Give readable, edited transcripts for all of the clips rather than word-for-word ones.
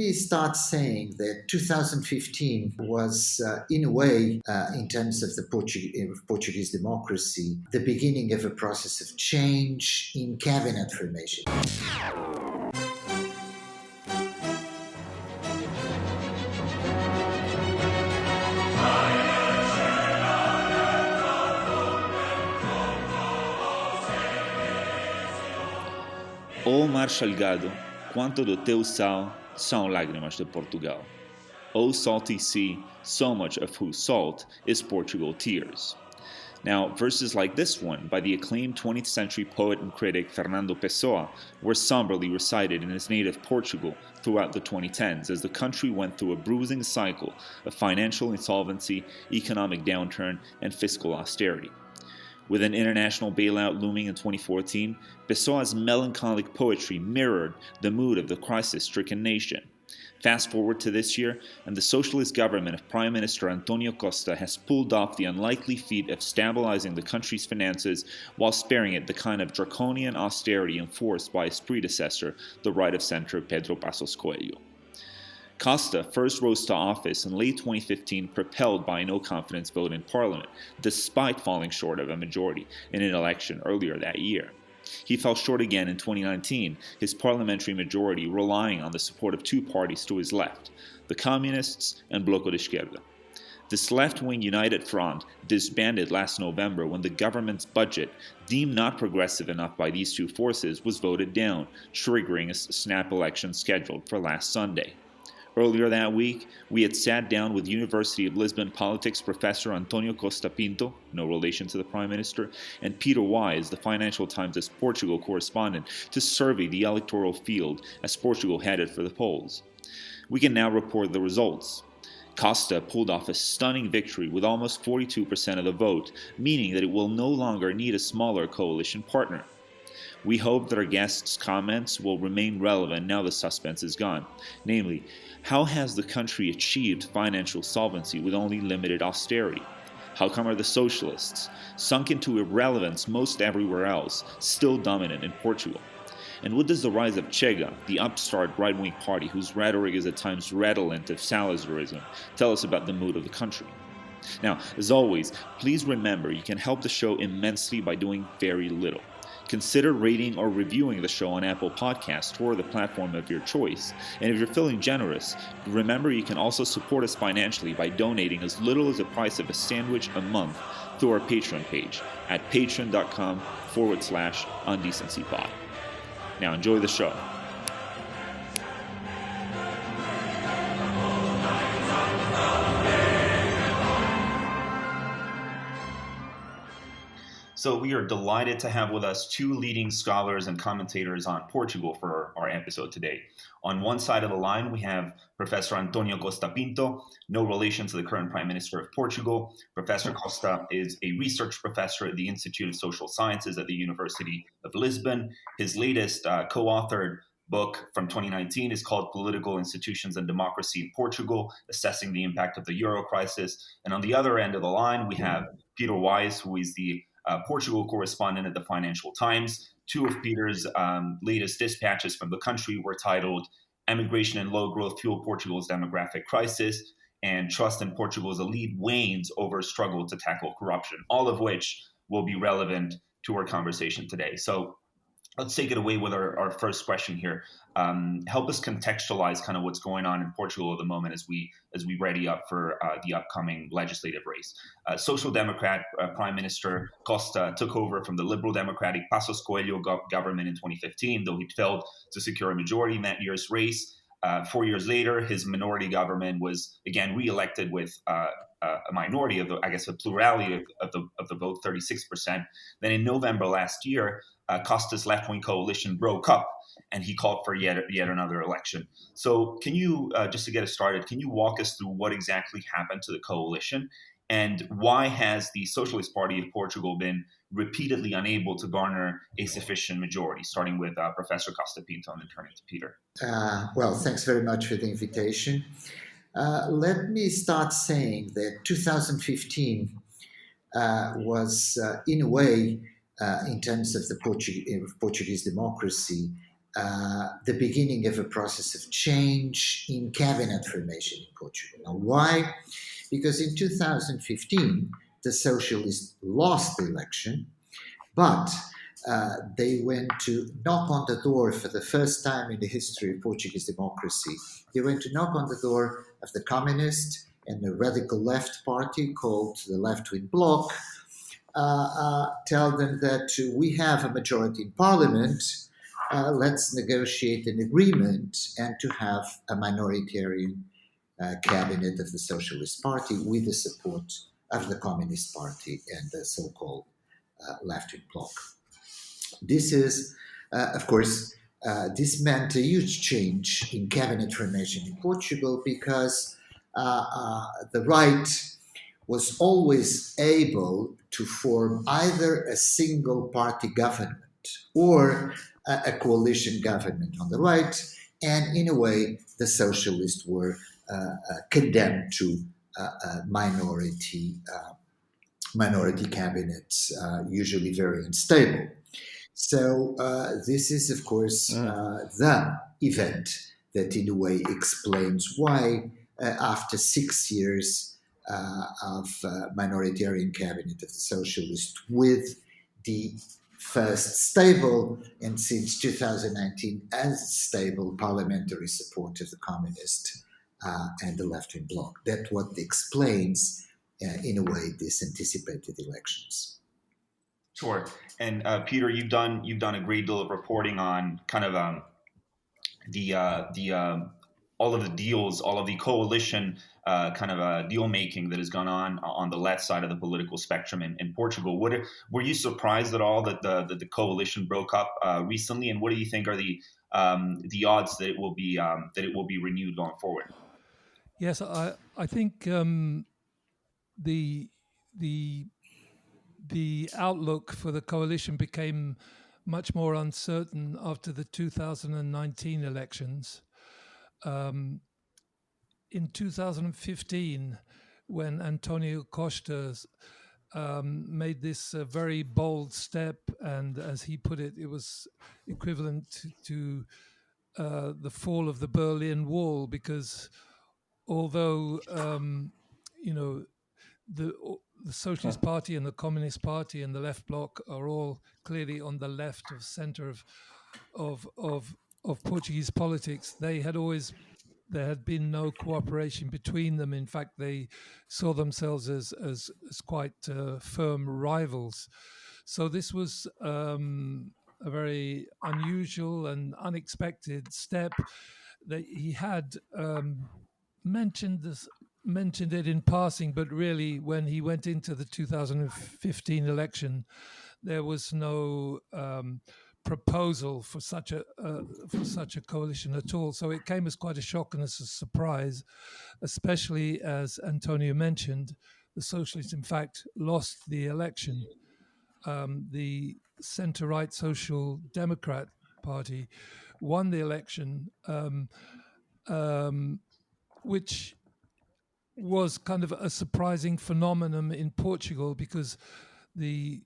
me start saying that 2015 was, in a way, in terms of the Portuguese democracy, the beginning of a process of change in cabinet formation. O mar salgado, quanto do teu sal, são lágrimas de Portugal. O salty sea, so much of whose salt is Portugal tears. Now, verses like this one by the acclaimed 20th century poet and critic Fernando Pessoa were somberly recited in his native Portugal throughout the 2010s as the country went through a bruising cycle of financial insolvency, economic downturn, and fiscal austerity. With an international bailout looming in 2014, Pessoa's melancholic poetry mirrored the mood of the crisis-stricken nation. Fast forward to this year, and the socialist government of Prime Minister António Costa has pulled off the unlikely feat of stabilizing the country's finances while sparing it the kind of draconian austerity enforced by his predecessor, the right-of-center Pedro Passos Coelho. Costa first rose to office in late 2015 propelled by a no-confidence vote in Parliament, despite falling short of a majority in an election earlier that year. He fell short again in 2019, his parliamentary majority relying on the support of two parties to his left, the Communists and Bloco de Esquerda. This left-wing united front disbanded last November when the government's budget, deemed not progressive enough by these two forces, was voted down, triggering a snap election scheduled for last Sunday. Earlier that week, we had sat down with University of Lisbon politics professor António Costa Pinto, no relation to the Prime Minister, and Peter Wise, the Financial Times Portugal correspondent, to survey the electoral field as Portugal headed for the polls. We can now report the results. Costa pulled off a stunning victory with almost 42% of the vote, meaning that it will no longer need a smaller coalition partner. We hope that our guests' comments will remain relevant now the suspense is gone. Namely, how has the country achieved financial solvency with only limited austerity? How come are the Socialists, sunk into irrelevance most everywhere else, still dominant in Portugal? And what does the rise of Chega, the upstart right-wing party whose rhetoric is at times redolent of Salazarism, tell us about the mood of the country? Now, as always, please remember you can help the show immensely by doing very little. Consider rating or reviewing the show on Apple Podcasts or the platform of your choice. And if you're feeling generous, remember you can also support us financially by donating as little as the price of a sandwich a month through our Patreon page at patreon.com/undecencypod. Now enjoy the show. So we are delighted to have with us two leading scholars and commentators on Portugal for our episode today. On one side of the line, we have Professor António Costa Pinto, no relation to the current Prime Minister of Portugal. Professor Costa is a research professor at the Institute of Social Sciences at the University of Lisbon. His latest co-authored book from 2019 is called Political Institutions and Democracy in Portugal, Assessing the Impact of the Euro Crisis. And on the other end of the line, we have Peter Wise, who is the Portugal correspondent at the Financial Times. Two of Peter's latest dispatches from the country were titled Emigration and Low Growth Fuel Portugal's Demographic Crisis and Trust in Portugal's Elite Wanes Over Struggle to Tackle Corruption, all of which will be relevant to our conversation today. So let's take it away with our first question here. Help us contextualize kind of what's going on in Portugal at the moment as we ready up for the upcoming legislative race. Social Democrat Prime Minister Costa took over from the Liberal Democratic Passos Coelho government in 2015, though he failed to secure a majority in that year's race. 4 years later, his minority government was again re-elected with a minority of a plurality of the vote, 36%. Then in November last year, Costa's left-wing coalition broke up, and he called for yet another election. So can you, just to get us started, can you walk us through what exactly happened to the coalition, and why has the Socialist Party of Portugal been repeatedly unable to garner a sufficient majority, starting with Professor Costa Pinto and then turning to Peter? Well, thanks very much for the invitation. Let me start saying that 2015 was, in a way, in terms of the Portuguese democracy, the beginning of a process of change in cabinet formation in Portugal. Now, why? Because in 2015, the Socialists lost the election, but they went to knock on the door for the first time in the history of Portuguese democracy. They went to knock on the door of the Communist and the radical left party called the left-wing Bloc, tell them that we have a majority in parliament, let's negotiate an agreement and to have a minoritarian cabinet of the Socialist Party with the support of the Communist Party and the so-called left-wing Bloc. This is, of course, this meant a huge change in cabinet formation in Portugal because the right was always able to form either a single party government or a coalition government on the right, and in a way, the socialists were condemned to minority cabinets, usually very unstable. So this is, of course, the event that in a way explains why after 6 years of minoritarian cabinet of the socialists with the first stable and since 2019 as stable parliamentary support of the communist and the left-wing bloc. That's what explains, in a way, these anticipated elections. Sure. And Peter, you've done a great deal of reporting on kind of all of the deals, all of the coalition deal making that has gone on the left side of the political spectrum in Portugal. Were you surprised at all that the coalition broke up recently, and what do you think are the odds that it will be renewed going forward? Yes, I think the outlook for the coalition became much more uncertain after the 2019 elections. In 2015, when Antonio Costa made this very bold step, and as he put it, it was equivalent to the fall of the Berlin Wall, because although the Socialist Party and the Communist Party and the Left Bloc are all clearly on the left of center of Portuguese politics, there had been no cooperation between them. In fact, they saw themselves as quite firm rivals. So this was a very unusual and unexpected step. That he had mentioned it in passing, but really when he went into the 2015 election, there was no proposal for such a coalition at all. So it came as quite a shock and as a surprise, especially as Antonio mentioned, the Socialists in fact lost the election. The centre-right Social Democrat Party won the election, which was kind of a surprising phenomenon in Portugal, because the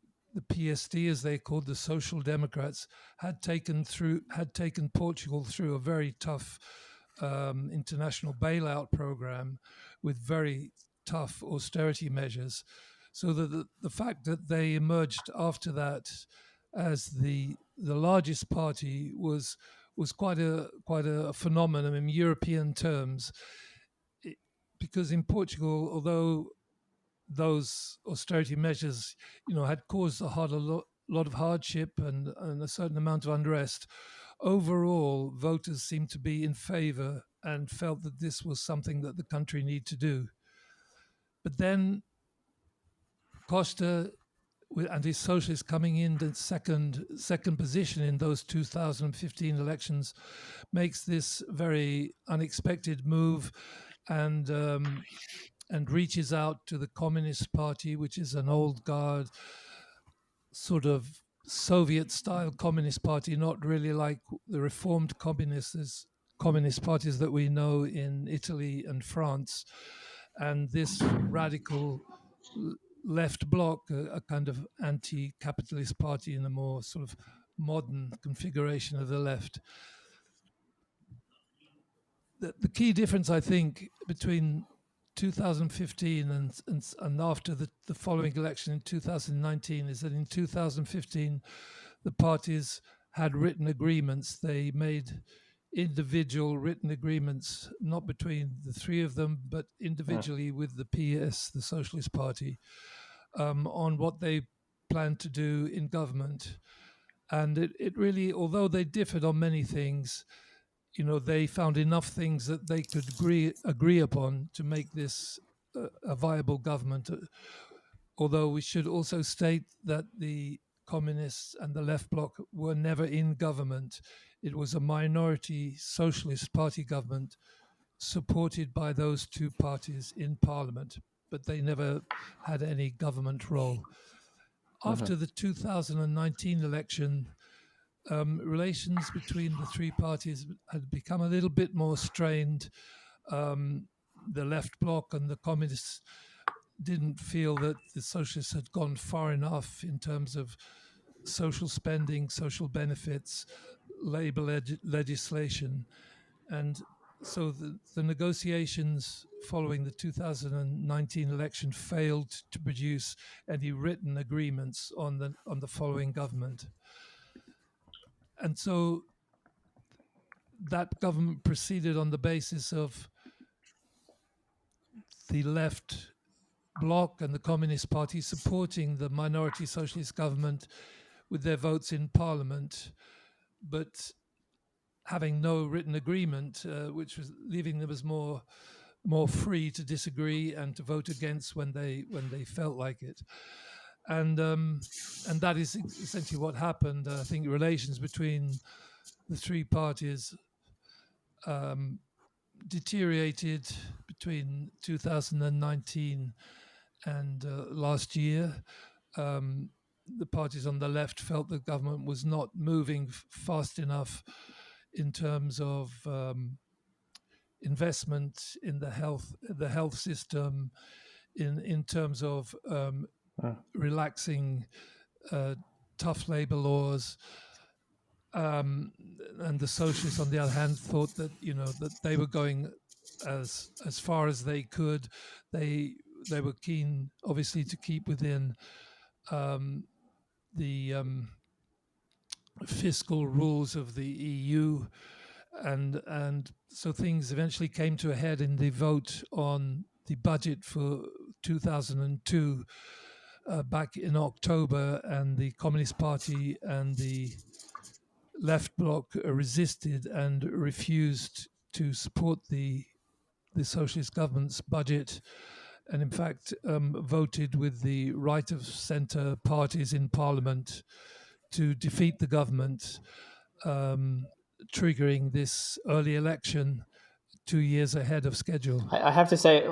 PSD, as they called the Social Democrats, had taken Portugal through a very tough international bailout program with very tough austerity measures. So the fact that they emerged after that as the largest party was quite a phenomenon in European terms, because in Portugal, although those austerity measures, had caused a lot of hardship and a certain amount of unrest, overall voters seemed to be in favour and felt that this was something that the country needed to do. But then Costa and his socialists coming in the second position in those 2015 elections makes this very unexpected move, and reaches out to the Communist Party, which is an old guard, sort of Soviet-style Communist Party, not really like the reformed communist parties that we know in Italy and France. And this radical left bloc, a kind of anti-capitalist party in a more sort of modern configuration of the left. The key difference, I think, between 2015 and after the following election in 2019 is that in 2015 the parties had written agreements. They made individual written agreements, not between the three of them, but individually with the PS, the Socialist Party, on what they planned to do in government. And it really, although they differed on many things, they found enough things that they could agree upon to make this a viable government. Although we should also state that the communists and the left bloc were never in government. It was a minority Socialist Party government supported by those two parties in parliament, but they never had any government role. After the 2019 election, relations between the three parties had become a little bit more strained. The left bloc and the communists didn't feel that the socialists had gone far enough in terms of social spending, social benefits, labor legislation. And so the negotiations following the 2019 election failed to produce any written agreements on the following government. And so that government proceeded on the basis of the left bloc and the Communist Party supporting the minority socialist government with their votes in parliament, but having no written agreement, which was leaving them as more free to disagree and to vote against when they felt like it. And that is essentially what happened. I think relations between the three parties deteriorated between 2019 and last year. The parties on the left felt the government was not moving fast enough in terms of investment in the health system, in terms of relaxing tough labor laws. And the socialists, on the other hand, thought that that they were going as far as they could. They were keen, obviously, to keep within the fiscal rules of the EU, and so things eventually came to a head in the vote on the budget for 2002 back in October, and the Communist Party and the left bloc resisted and refused to support the socialist government's budget, and in fact voted with the right of centre parties in parliament to defeat the government, triggering this early election 2 years ahead of schedule. I have to say,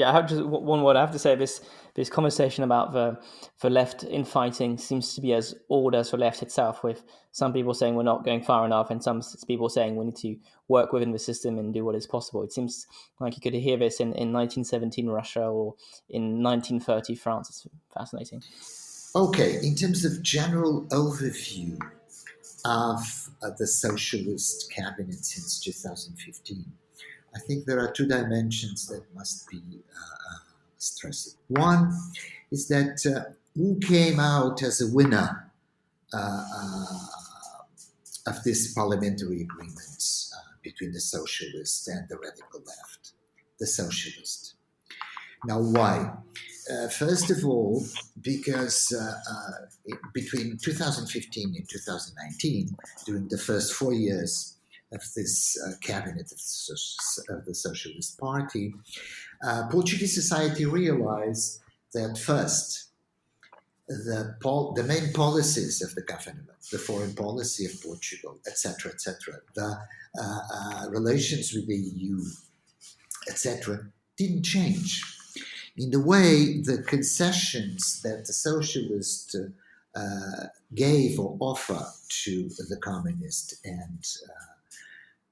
I have just one word. I have to say this conversation about the left infighting seems to be as old as the left itself, with some people saying we're not going far enough and some people saying we need to work within the system and do what is possible. It seems like you could hear this in 1917 Russia or in 1930 France. It's fascinating. Okay, in terms of general overview of the socialist cabinet since 2015, I think there are two dimensions that must be stressed. One is that who came out as a winner of this parliamentary agreement between the socialists and the radical left? The socialists. Now, why? First of all, because between 2015 and 2019, during the first 4 years of this cabinet of the Socialist Party, Portuguese society realized that first, the main policies of the government, the foreign policy of Portugal, etc., the relations with the EU, etc., didn't change. In the way, the concessions that the socialists gave or offered to the communist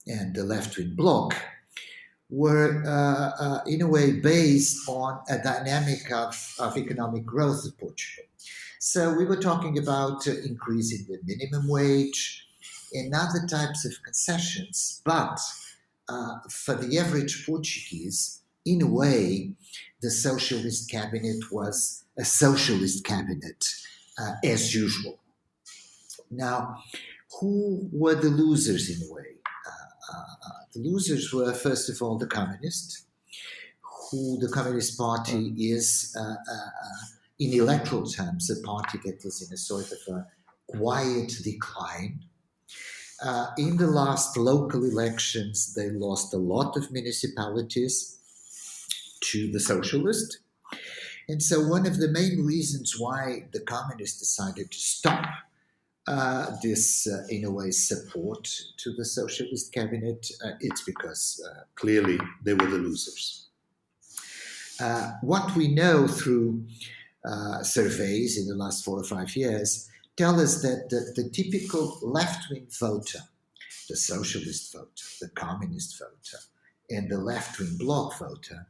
and the left-wing bloc were, in a way, based on a dynamic of economic growth of Portugal. So we were talking about increasing the minimum wage and other types of concessions. But for the average Portuguese, in a way, the socialist cabinet was a socialist cabinet, as usual. Now, who were the losers in a way? The losers were, first of all, the communists, who the Communist Party is, in electoral terms, a party that was in a sort of a quiet decline. In the last local elections, they lost a lot of municipalities to the Socialist. And so one of the main reasons why the communists decided to stop this, in a way, support to the socialist cabinet, it's because clearly they were the losers. What we know through surveys in the last 4 or 5 years tell us that the typical left-wing voter, the socialist voter, the communist voter, and the left-wing bloc voter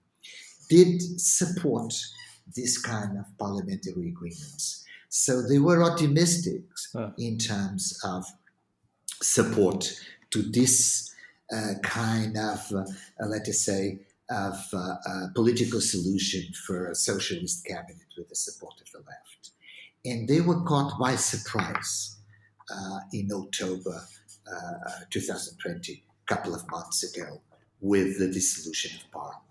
did support this kind of parliamentary agreements. So they were optimistic in terms of support to this kind of, let us say, of political solution for a socialist cabinet with the support of the left. And they were caught by surprise in October 2020, a couple of months ago, with the dissolution of parliament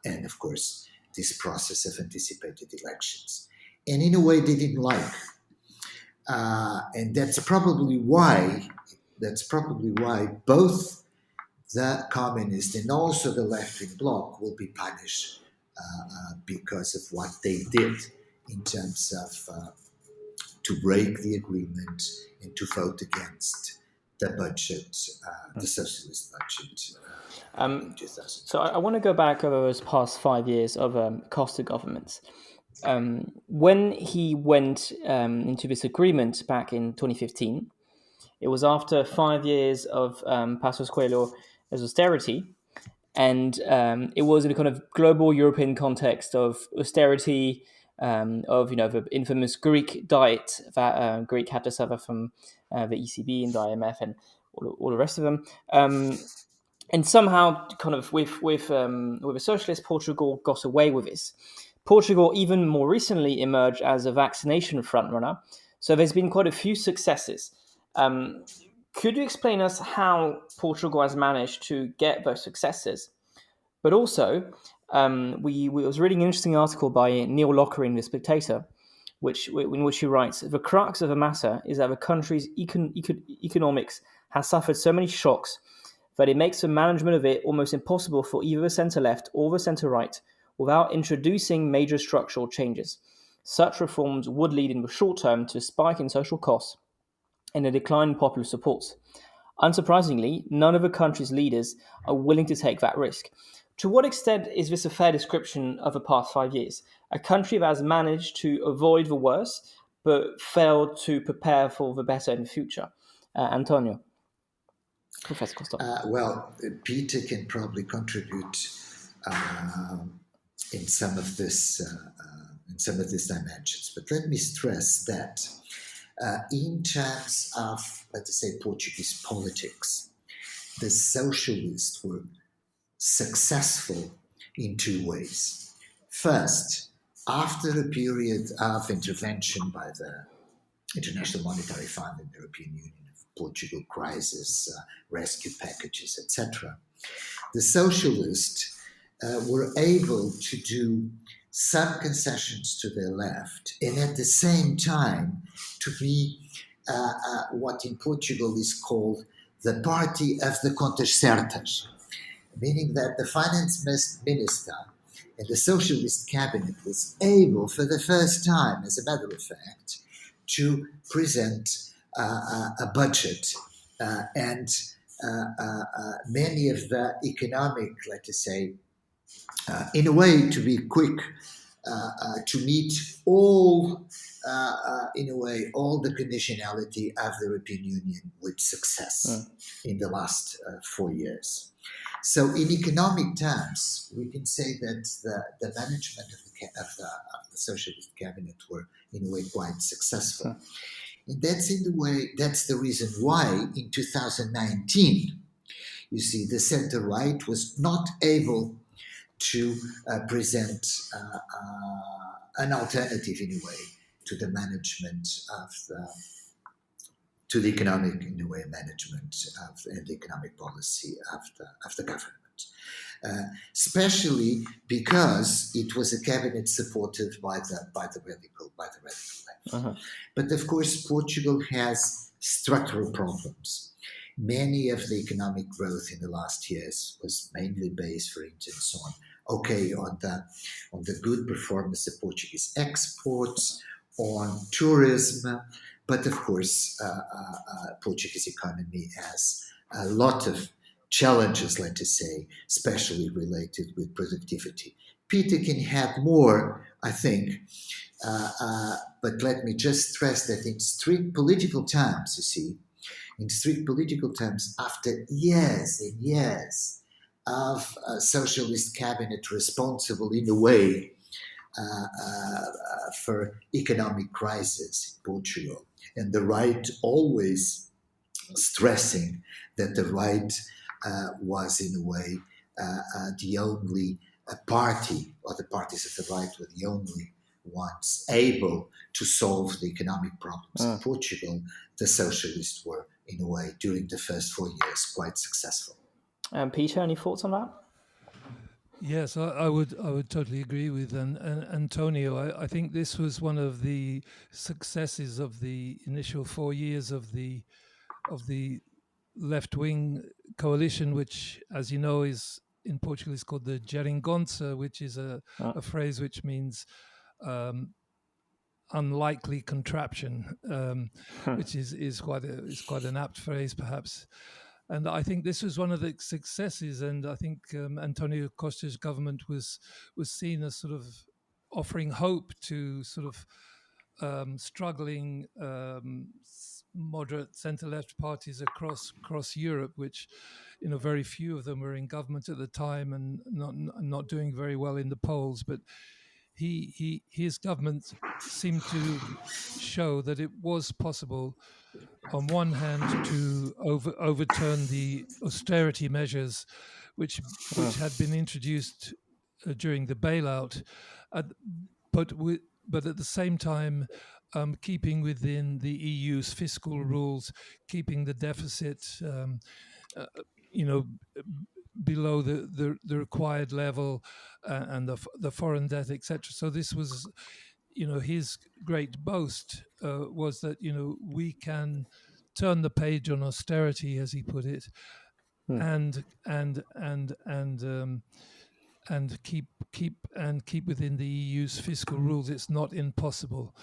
and, of course, this process of anticipated elections. And in a way, they didn't like. And that's probably why both the communist and also the left-wing bloc will be punished because of what they did in terms of to break the agreement and to vote against the budget, the socialist budget in 2000. So I want to go back over those past 5 years of Costa governments. When he went into this agreement back in 2015, it was after 5 years of Passos Coelho as austerity, and it was in a kind of global European context of austerity, of the infamous Greek diet that Greek had to suffer from the ECB and the IMF and all the rest of them. And somehow, kind of with a socialist, Portugal got away with this. Portugal, even more recently, emerged as a vaccination frontrunner. So there's been quite a few successes. Could you explain us how Portugal has managed to get those successes? But also, we was reading an interesting article by Neil Locker in The Spectator, in which he writes, the crux of the matter is that the country's economics has suffered so many shocks that it makes the management of it almost impossible for either the centre-left or the centre-right without introducing major structural changes. Such reforms would lead in the short term to a spike in social costs and a decline in popular support. Unsurprisingly, none of the country's leaders are willing to take that risk. To what extent is this a fair description of the past 5 years? A country that has managed to avoid the worst, but failed to prepare for the better in the future. Antonio, Professor Costa. Well, Peter can probably contribute in some of these dimensions, but let me stress that in terms of, let's say, Portuguese politics, the socialists were successful in two ways. First, after a period of intervention by the International Monetary Fund and the European Union, Portugal crisis, rescue packages, etc., the socialists were able to do some concessions to their left and at the same time to be what in Portugal is called the party of the concertas, meaning that the finance minister and the socialist cabinet was able for the first time, as a matter of fact, to present a budget and many of the economic, let us say, in a way, to be quick, to meet all, in a way, all the conditionality of the European Union with success in the last 4 years. So, in economic terms, we can say that the management of the Socialist cabinet were, in a way, quite successful. And that's the reason why in 2019, you see, the center-right was not able to present an alternative, in a way, to the management of to the economic, in a way, management and the economic policy of the government. Especially because it was a cabinet supported by the radical left. But of course, Portugal has structural problems. Many of the economic growth in the last years was mainly based, for instance, on the good performance of Portuguese exports, on tourism, but of course, Portuguese economy has a lot of challenges, let us say, especially related with productivity. Peter can have more, I think, but let me just stress that in strict political terms, you see, in strict political terms, after years and years of a socialist cabinet responsible in a way for economic crisis in Portugal, and the right always stressing that the right was in a way the only party, or the parties of the right were the only ones able to solve the economic problems in Portugal. The socialists were, in a way, during the first 4 years, quite successful. Peter, any thoughts on that? Yes, I would totally agree with Antonio. I think this was one of the successes of the initial 4 years of the left-wing coalition, which, as you know, is in Portugal is called the geringonça, which is a phrase which means unlikely contraption, which is quite an apt phrase, perhaps. And I think this was one of the successes, and I think Antonio Costa's government was seen as sort of offering hope to sort of struggling moderate centre-left parties across Europe, which, very few of them were in government at the time and not doing very well in the polls. But his government seemed to show that it was possible, on one hand, to overturn the austerity measures which had been introduced during the bailout, but at the same time keeping within the EU's fiscal rules, keeping the deficit, below the required level, and the foreign debt, etc. So this was, his great boast was that we can turn the page on austerity, as he put it, and keep within the EU's fiscal rules. It's not impossible.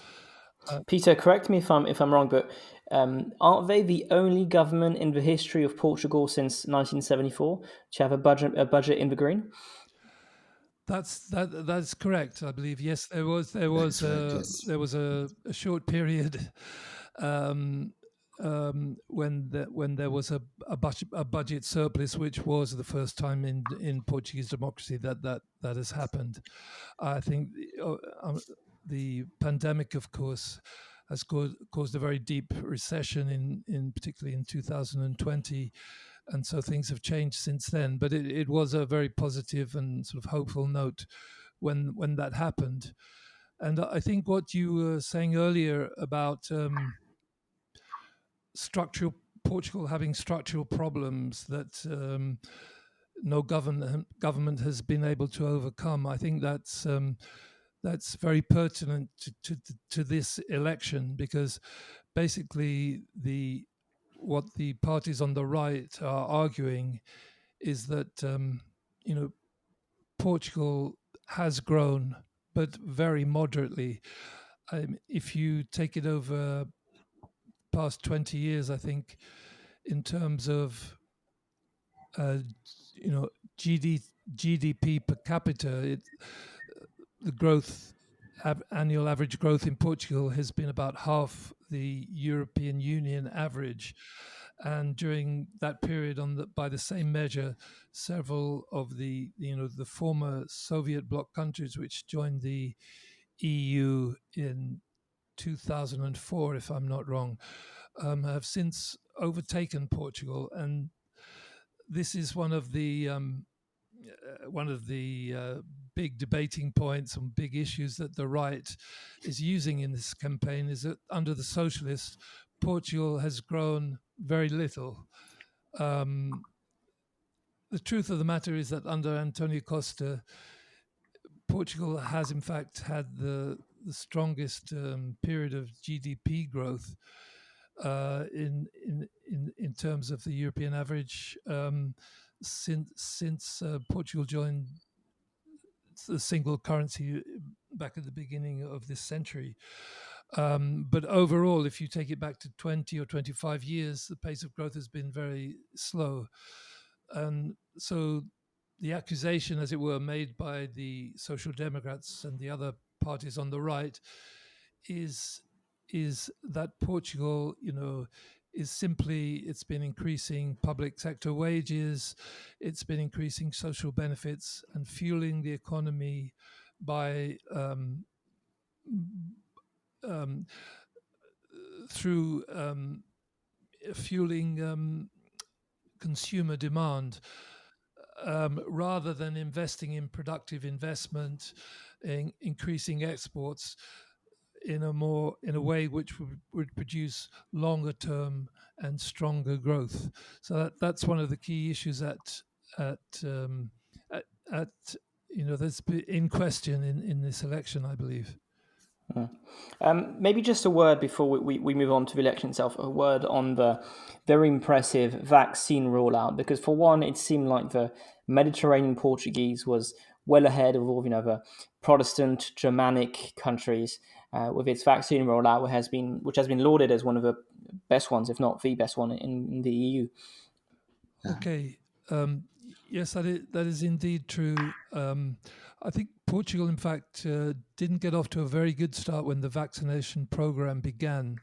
Peter, correct me if I'm wrong, but aren't they the only government in the history of Portugal since 1974 to have a budget in the green? That's correct, I believe. Yes, there was a short period when there was a budget surplus, which was the first time in Portuguese democracy that has happened. I think the pandemic, of course, has caused a very deep recession in particularly in 2020. And so things have changed since then. But it was a very positive and sort of hopeful note when that happened. And I think what you were saying earlier about Portugal having structural problems that no government has been able to overcome, I think that's very pertinent to this election, because basically what the parties on the right are arguing is that Portugal has grown, but very moderately. If you take it over past 20 years, I think in terms of GDP per capita, the growth, annual average growth in Portugal has been about half the European Union average. And during that period, by the same measure, several of the former Soviet bloc countries, which joined the EU in 2004, if I'm not wrong, have since overtaken Portugal, and this is one of the big debating points and big issues that the right is using in this campaign, is that under the Socialists, Portugal has grown very little. The truth of the matter is that under António Costa, Portugal has in fact had the strongest period of GDP growth in terms of the European average since Portugal joined the single currency back at the beginning of this century. But overall, if you take it back to 20 or 25 years, the pace of growth has been very slow. And so the accusation, as it were, made by the Social Democrats and the other parties on the right is that Portugal, is simply, it's been increasing public sector wages, it's been increasing social benefits and fueling the economy by through fueling consumer demand, rather than investing in productive investment, in increasing exports in a way which would produce longer term and stronger growth. So that's one of the key issues that's in question in this election, I believe. Maybe just a word before we move on to the election itself, a word on the very impressive vaccine rollout, because for one, it seemed like the Mediterranean Portuguese was well ahead of all the Protestant Germanic countries with its vaccine rollout, which has been lauded as one of the best ones, if not the best one in the EU. Okay. Yes, that is indeed true. I think Portugal, in fact, didn't get off to a very good start when the vaccination program began.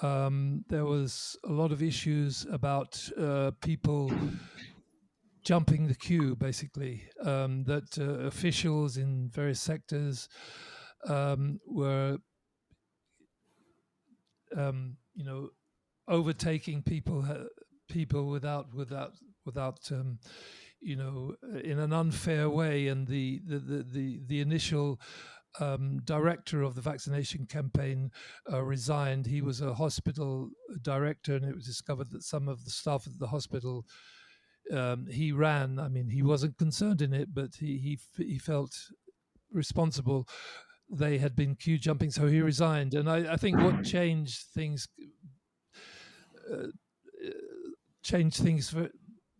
There was a lot of issues about people jumping the queue, basically, that officials in various sectors were, overtaking people without in an unfair way. And the initial director of the vaccination campaign resigned. He was a hospital director, and it was discovered that some of the staff at the hospital he ran. I mean, he wasn't concerned in it, but he felt responsible. They had been queue jumping, so he resigned. And I think what changed things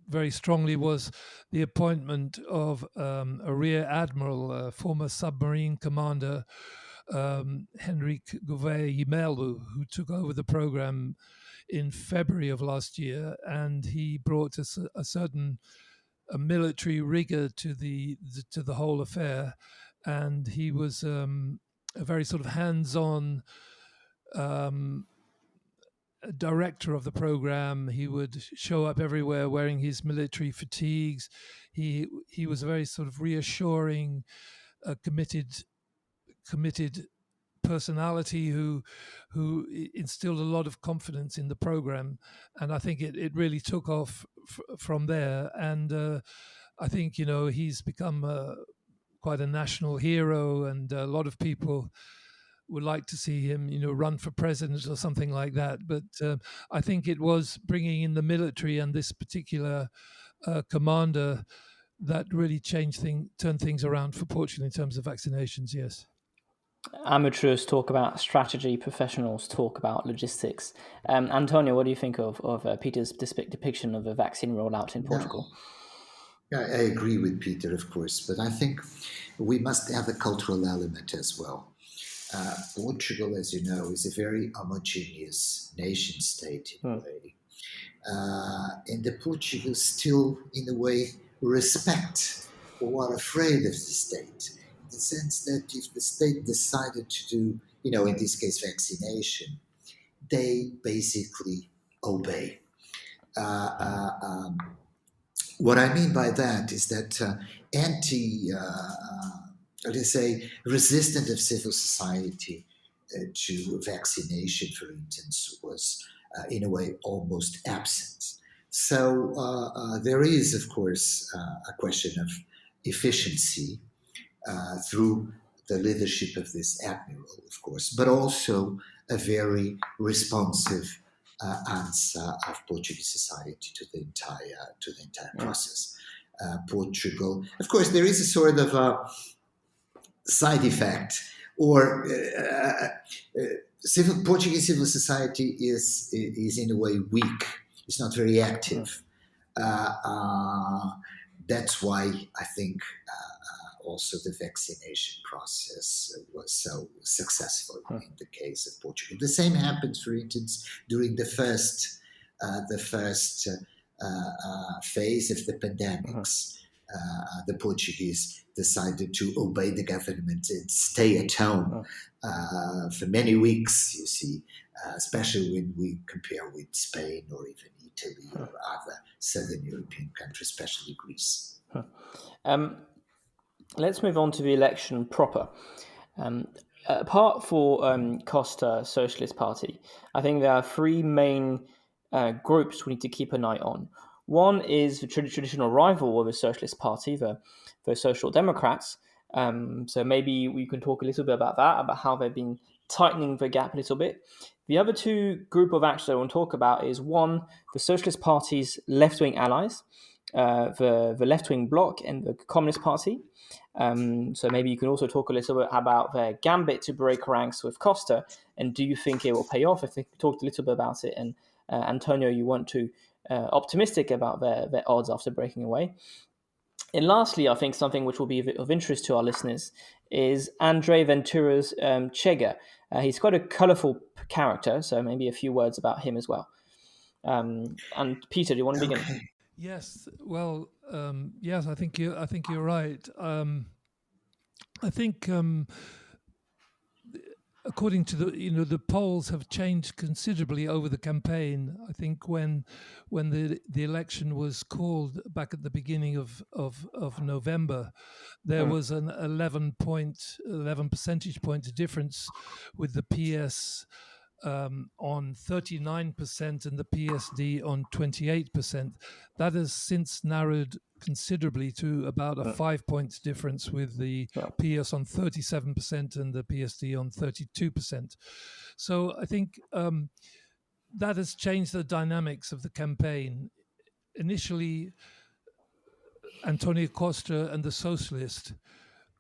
very strongly was the appointment of a rear admiral, former submarine commander, Henrique Gouveia Melo, who took over the program in February of last year, and he brought a certain military rigor to the whole affair, and he was a very sort of hands-on director of the program. He would show up everywhere wearing his military fatigues. He was a very sort of reassuring, committed personality who instilled a lot of confidence in the program, and I think it really took off from there. And I think he's become quite a national hero, and a lot of people would like to see him, run for president or something like that. But I think it was bringing in the military and this particular commander that really turned things around for Portugal in terms of vaccinations. Yes. Amateurs talk about strategy, professionals talk about logistics. Antonio, what do you think of Peter's depiction of a vaccine rollout in Portugal? Yeah, I agree with Peter, of course, but I think we must have a cultural element as well. Portugal, as you know, is a very homogeneous nation state in a way. And the Portuguese still, in a way, respect or are afraid of the state. the sense that if the state decided to do, in this case, vaccination, they basically obey. What I mean by that is that let's say, resistant of civil society to vaccination, for instance, was in a way almost absent. So there is, of course, a question of efficiency through the leadership of this admiral, of course, but also a very responsive answer of Portuguese society to the entire process. Portugal, of course, there is a sort of a side effect, or Portuguese civil society is in a way weak. It's not very active. That's why I think also the vaccination process was so successful in the case of Portugal. The same happened, for instance, during the first phase of the pandemics. The Portuguese decided to obey the government and stay at home for many weeks, you see, especially when we compare with Spain or even Italy or other southern European countries, especially Greece. Let's move on to the election proper. Apart for Costa Socialist Party, I think there are three main groups we need to keep an eye on. One is the traditional rival of the Socialist Party, the Social Democrats. So maybe we can talk a little bit about that, about how they've been tightening the gap a little bit. The other two group of actors I want to talk about is one, the Socialist Party's left-wing allies, the left-wing bloc and the Communist Party. So maybe you can also talk a little bit about their gambit to break ranks with Costa, and do you think it will pay off? I think we talked a little bit about it, and Antonio, you weren't too optimistic about their odds after breaking away. And lastly, I think something which will be of interest to our listeners is Andre Ventura's Chega. He's quite a colourful character, so maybe a few words about him as well. And Peter, do you want to begin? Yes. Well, yes. I think you're right. I think according to the polls have changed considerably over the campaign. I think when the election was called back at the beginning of November, there was an 11 percentage point difference with the PS on 39% and the PSD on 28%. That has since narrowed considerably to about a 5 points difference, with the PS on 37% and the PSD on 32%. So I think that has changed the dynamics of the campaign. Initially, António Costa and the Socialist,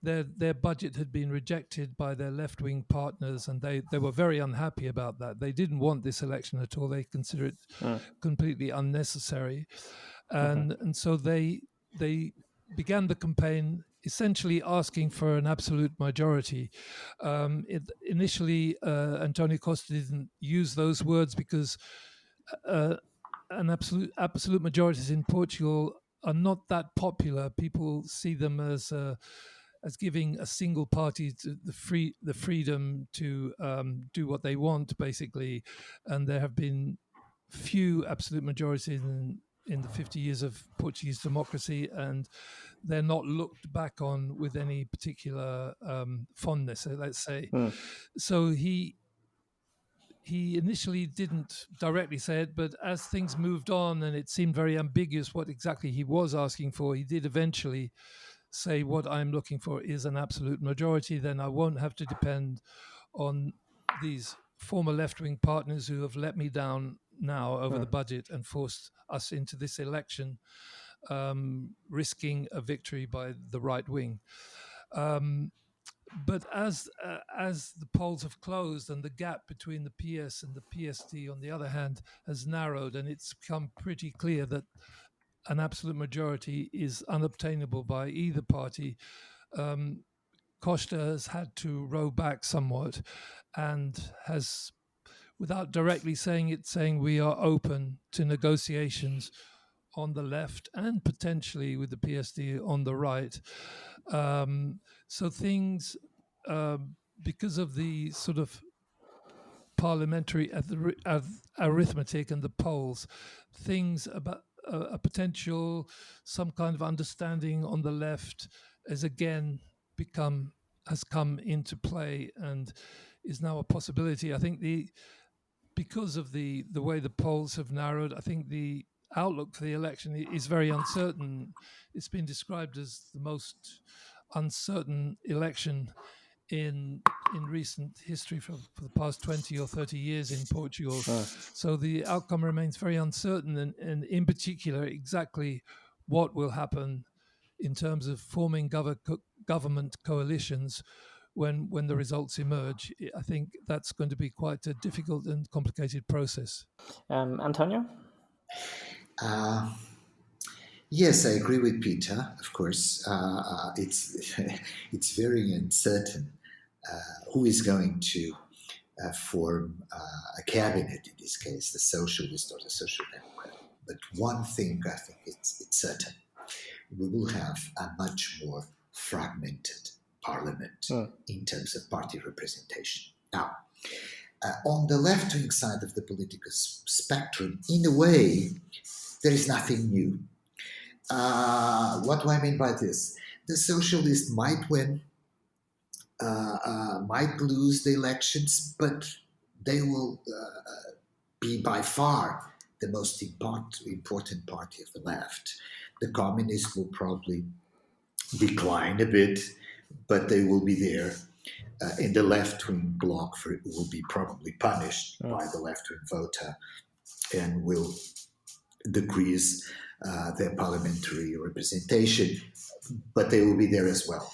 their budget had been rejected by their left-wing partners, and they were very unhappy about that. They didn't want this election at all. They consider it completely unnecessary. And so they began the campaign essentially asking for an absolute majority. Initially, António Costa didn't use those words because an absolute majorities in Portugal are not that popular. People see them as giving a single party the freedom to do what they want, basically. And there have been few absolute majorities in the 50 years of Portuguese democracy, and they're not looked back on with any particular fondness, let's say. So he initially didn't directly say it, but as things moved on and it seemed very ambiguous what exactly he was asking for, he did eventually say, what I'm looking for is an absolute majority. Then I won't have to depend on these former left-wing partners who have let me down now over the budget and forced us into this election, risking a victory by the right wing. But as the polls have closed and the gap between the PS and the PSD, on the other hand, has narrowed, and it's become pretty clear that an absolute majority is unobtainable by either party, Costa has had to row back somewhat, and has, without directly saying it, saying we are open to negotiations on the left and potentially with the PSD on the right. So things, because of the sort of parliamentary arithmetic and the polls, things about a potential, some kind of understanding on the left has come into play and is now a possibility. I think because of the way the polls have narrowed, I think the outlook for the election is very uncertain. It's been described as the most uncertain election in recent history for the past 20 or 30 years in Portugal. So the outcome remains very uncertain, and in particular, exactly what will happen in terms of forming government coalitions when the results emerge. I think that's going to be quite a difficult and complicated process. Antonio? Yes, I agree with Peter. Of course, it's it's very uncertain who is going to form a cabinet. In this case, the Socialist or the Social Democrat. But one thing I think it's certain: we will have a much more fragmented parliament in terms of party representation. Now, on the left-wing side of the political spectrum, in a way, there is nothing new. What do I mean by this? The Socialists might win, might lose the elections, but they will be by far the most important party of the left. The Communists will probably decline a bit, but they will be there. In the left-wing bloc, will be probably punished by the left-wing voter and will decrease their parliamentary representation, but they will be there as well.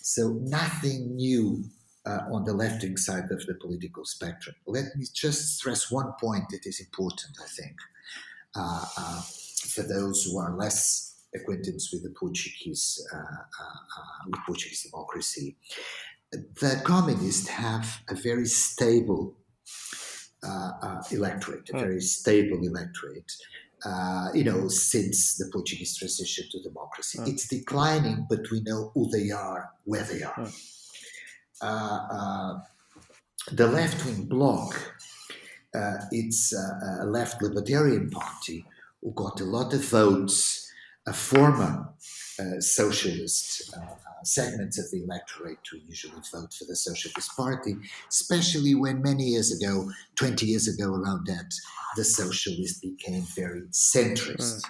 So nothing new on the left-wing side of the political spectrum. Let me just stress one point that is important, I think, for those who are less acquainted with the Portuguese democracy. The communists have a very stable electorate, since the Portuguese transition to democracy. It's declining, but we know who they are, where they are. The left-wing bloc, it's a left libertarian party who got a lot of votes, a former socialist segments of the electorate who usually vote for the Socialist Party, especially when many years ago, 20 years ago around that, the Socialists became very centrist,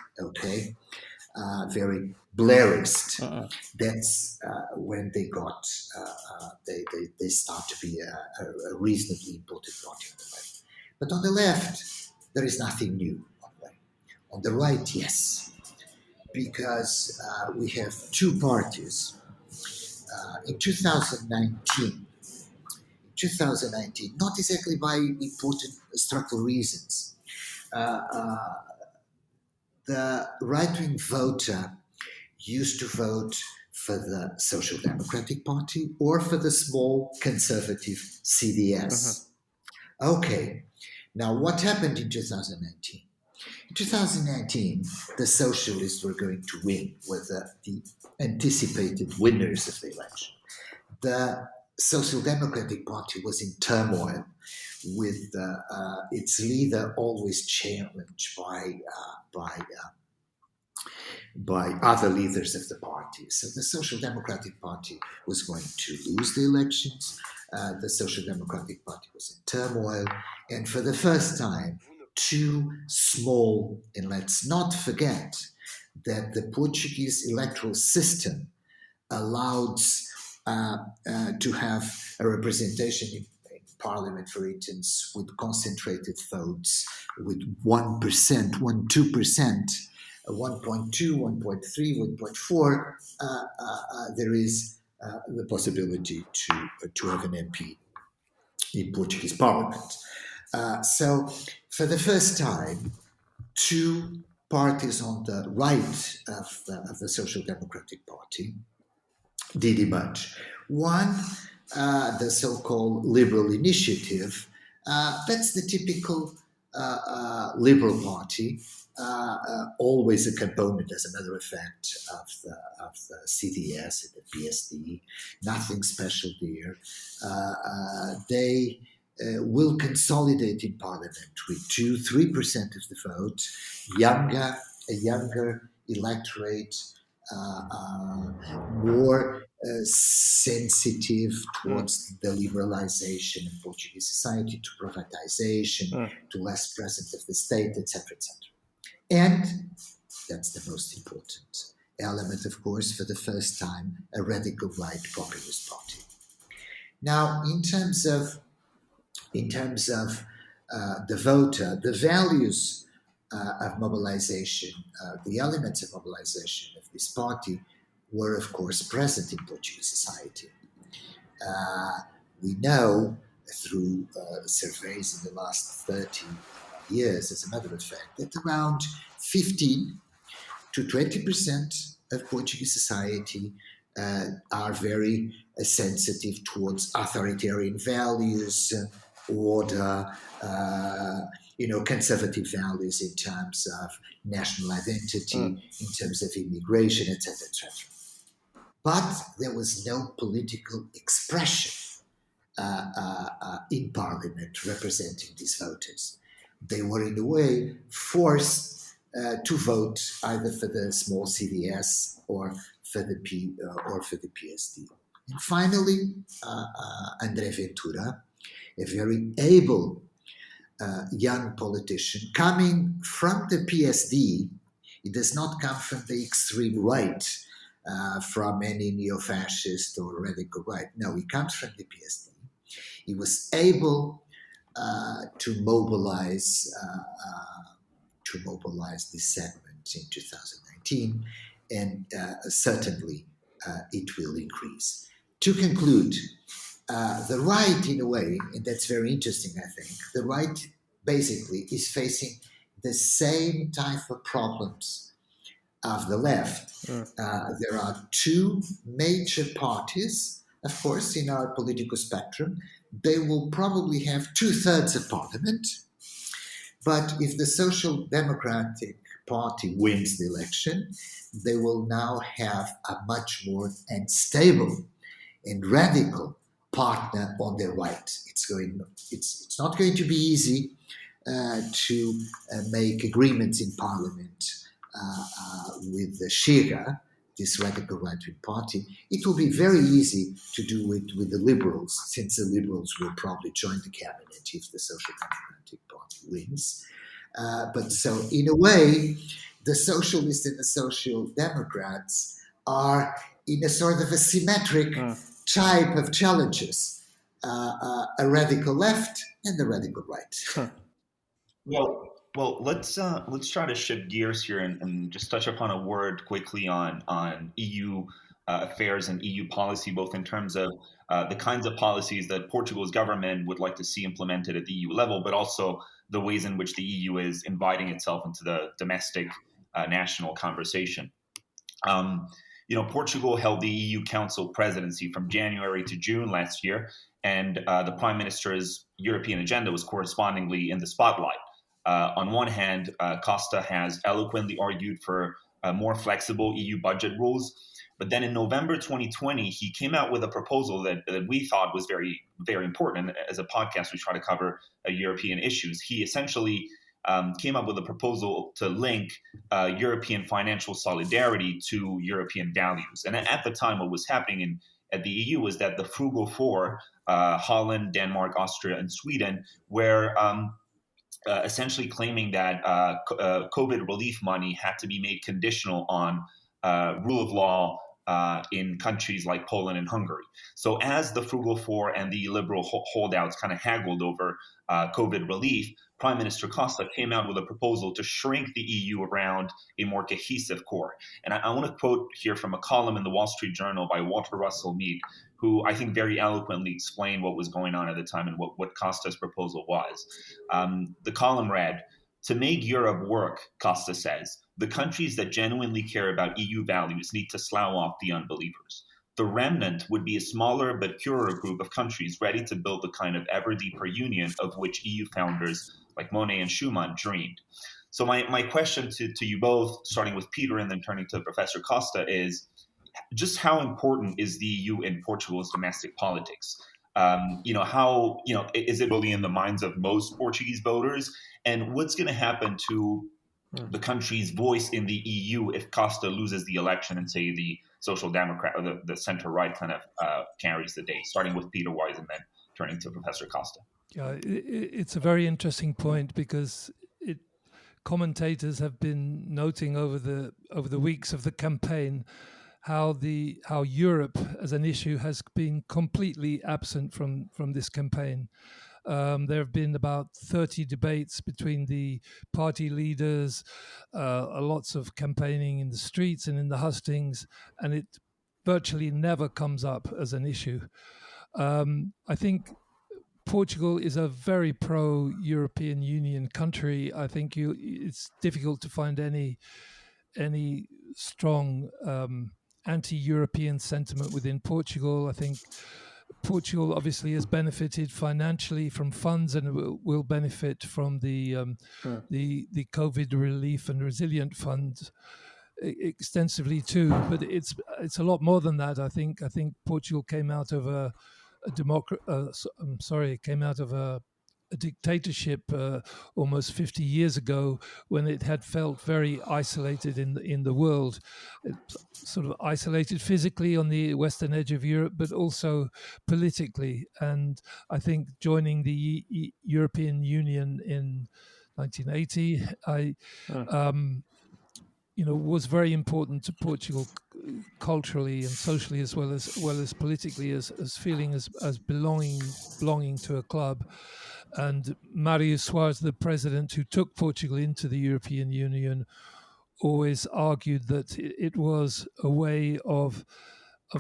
very Blairist. That's when they got, they start to be a reasonably important party on the left. But on the left, there is nothing new. On the right, yes, because we have two parties. In 2019, not exactly by important structural reasons, the right-wing voter used to vote for the Social Democratic Party or for the small conservative CDS. Okay, now what happened in 2019? In 2019, the Socialists were going to win, were the anticipated winners of the election. The Social Democratic Party was in turmoil, with its leader always challenged by other leaders of the party. So the Social Democratic Party was going to lose the elections. The Social Democratic Party was in turmoil, and for the first time, two small, and let's not forget that the Portuguese electoral system allows to have a representation in parliament, for instance, with concentrated votes, with 1%, 2%, 1.2, 1.3, 1.4, there is the possibility to have an MP in Portuguese parliament. So for the first time, two parties on the right of the Social Democratic Party did emerge. One, the so-called Liberal Initiative, that's the typical Liberal Party, always a component, as a matter of fact, of the CDS and the PSD. Nothing special there. They will consolidate in Parliament with 2-3% of the vote. A younger electorate, more sensitive towards the liberalization of Portuguese society, to privatization, to less presence of the state, etc., etc. And that's the most important element, of course, for the first time, a radical right populist party. Now, in terms of the voter, the values of mobilization, the elements of mobilization of this party were, of course, present in Portuguese society. We know through surveys in the last 30 years, as a matter of fact, that around 15 to 20% of Portuguese society are very sensitive towards authoritarian values, order, conservative values in terms of national identity, in terms of immigration, etc., etc. But there was no political expression in Parliament representing these voters. They were, in a way, forced to vote either for the small CDS or for the PSD. And finally, André Ventura, a very able young politician coming from the PSD. He does not come from the extreme right, from any neo-fascist or radical right. No, he comes from the PSD. He was able to mobilize this segment in 2019, and certainly it will increase. To conclude, the right, in a way, and that's very interesting, I think, the right basically is facing the same type of problems of the left. There are two major parties, of course, in our political spectrum. They will probably have 2/3 of parliament, but if the Social Democratic Party wins the election, they will now have a much more unstable and radical partner on their right. It's not going to be easy to make agreements in Parliament with the Chega, this radical right-wing party. It will be very easy to do it with the Liberals, since the Liberals will probably join the cabinet if the Social Democratic Party wins. But so, in a way, the Socialists and the Social Democrats are in a sort of a symmetric type of challenges, a radical left and a radical right. Well, let's try to shift gears here and just touch upon a word quickly on EU affairs and EU policy, both in terms of the kinds of policies that Portugal's government would like to see implemented at the EU level, but also the ways in which the EU is inviting itself into the domestic national conversation. Portugal held the EU Council presidency from January to June last year, and the Prime Minister's European agenda was correspondingly in the spotlight. On one hand, Costa has eloquently argued for more flexible EU budget rules, but then in November 2020, he came out with a proposal that we thought was very, very important. And as a podcast, we try to cover European issues. He essentially came up with a proposal to link European financial solidarity to European values. And at the time, what was happening at the EU was that the frugal four, Holland, Denmark, Austria, and Sweden, were essentially claiming that COVID relief money had to be made conditional on rule of law in countries like Poland and Hungary. So as the frugal four and the liberal holdouts kind of haggled over COVID relief, Prime Minister Costa came out with a proposal to shrink the EU around a more cohesive core. And I want to quote here from a column in the Wall Street Journal by Walter Russell Mead, who I think very eloquently explained what was going on at the time and what Costa's proposal was. The column read, "To make Europe work," Costa says, "the countries that genuinely care about EU values need to slough off the unbelievers. The remnant would be a smaller but purer group of countries ready to build the kind of ever deeper union of which EU founders like Monnet and Schuman dreamed." So my question to you both, starting with Peter and then turning to Professor Costa, is just how important is the EU in Portugal's domestic politics? How is it really in the minds of most Portuguese voters? And what's going to happen to the country's voice in the EU if Costa loses the election and, say, the Social Democrat or the center-right kind of carries the day? Starting with Peter Wise and then turning to Professor Costa. Yeah, it's a very interesting point because commentators have been noting over the weeks of the campaign how Europe as an issue has been completely absent from this campaign. There have been about 30 debates between the party leaders, lots of campaigning in the streets and in the hustings, and it virtually never comes up as an issue. I think Portugal is a very pro-European Union country. I think it's difficult to find any strong anti-European sentiment within Portugal. I think Portugal obviously has benefited financially from funds and will benefit from the COVID relief and resilient funds extensively too. But it's a lot more than that. I think Portugal came out of a dictatorship almost 50 years ago, when it had felt very isolated in the world. It sort of isolated physically on the western edge of Europe, but also politically. And I think joining the European Union in 1980, was very important to Portugal culturally and socially, as well as politically, as feeling as belonging to a club. And Mário Soares, the president who took Portugal into the European Union, always argued that it was a way of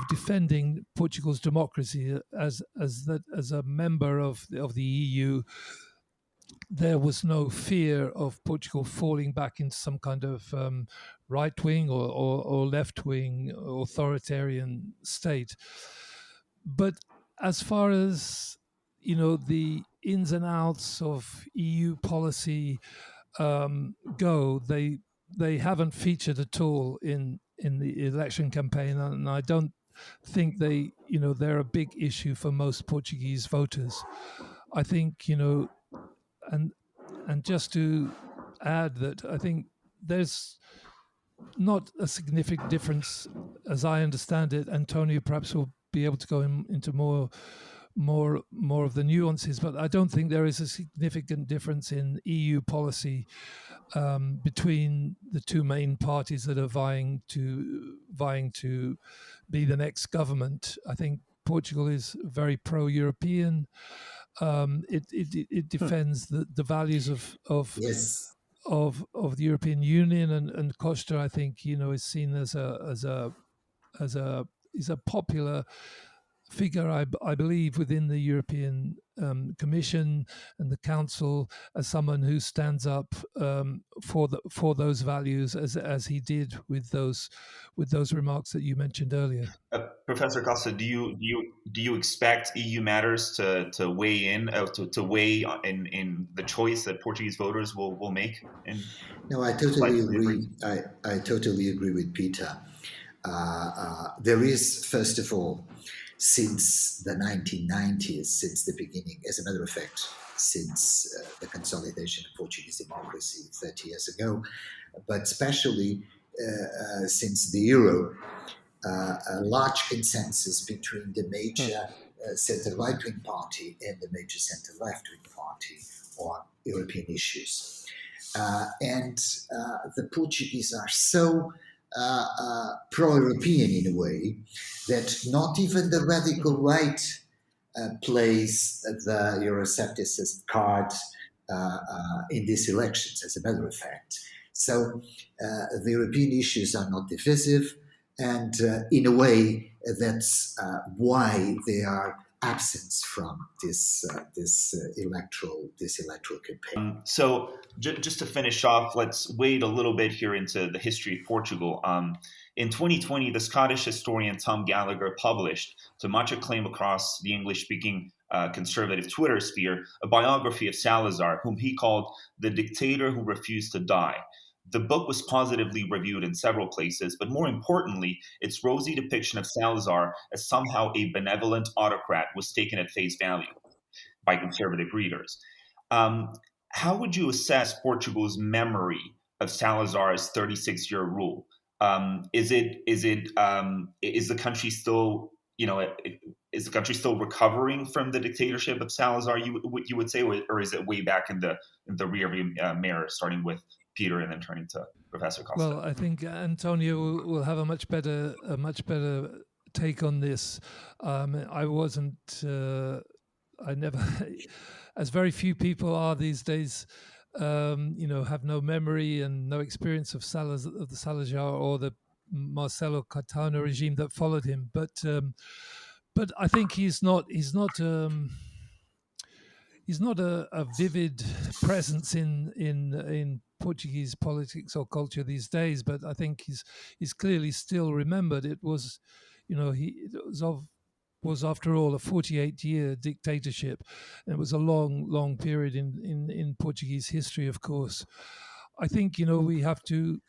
defending Portugal's democracy as a member of the EU. There was no fear of Portugal falling back into some kind of right-wing or left-wing authoritarian state. But as far as the ins and outs of EU policy go, they haven't featured at all in the election campaign, and I don't think they're a big issue for most Portuguese voters. I think and just to add that I think there's not a significant difference, as I understand it. Antonio perhaps will be able to go into more of the nuances, but I don't think there is a significant difference in EU policy between the two main parties that are vying to be the next government. I think Portugal is very pro-European. It defends the values of Yes. of the European Union, and Costa, I think, is seen as a popular figure, I believe, within the European Commission and the Council, as someone who stands up for those values, as he did with those remarks that you mentioned earlier. Professor Costa, do you expect EU matters to weigh in in the choice that Portuguese voters will make? No, I totally agree. I totally agree with Peter. There is, first of all, since the 1990s, since the beginning, as a matter of fact, since the consolidation of Portuguese democracy 30 years ago, but especially since the euro, a large consensus between the major center-right-wing party and the major center-left-wing party on European issues. And the Portuguese are so pro-European in a way that not even the radical right plays the Euroscepticist card in these elections, as a matter of fact. So the European issues are not divisive, and in a way that's why they are absent from this electoral campaign. So just to finish off, let's wade a little bit here into the history of Portugal. In 2020, the Scottish historian Tom Gallagher published, to much acclaim across the English-speaking conservative Twitter sphere, a biography of Salazar, whom he called the dictator who refused to die. The book was positively reviewed in several places, but more importantly, its rosy depiction of Salazar as somehow a benevolent autocrat was taken at face value by conservative readers. How would you assess Portugal's memory of Salazar's 36-year rule? Is the country still, is the country still recovering from the dictatorship of Salazar? You would say, or is it way back in the rearview mirror, starting with Peter and then turning to Professor Costa? Well, I think Antonio will have a much better take on this. I wasn't. I never, as very few people are these days, have no memory and no experience of the Salazar or the Marcelo Caetano regime that followed him. But I think he's not a vivid presence in Portuguese politics or culture these days. But I think he's clearly still remembered. It was, was after all a 48-year dictatorship. And it was a long period in Portuguese history, of course. I think, we have to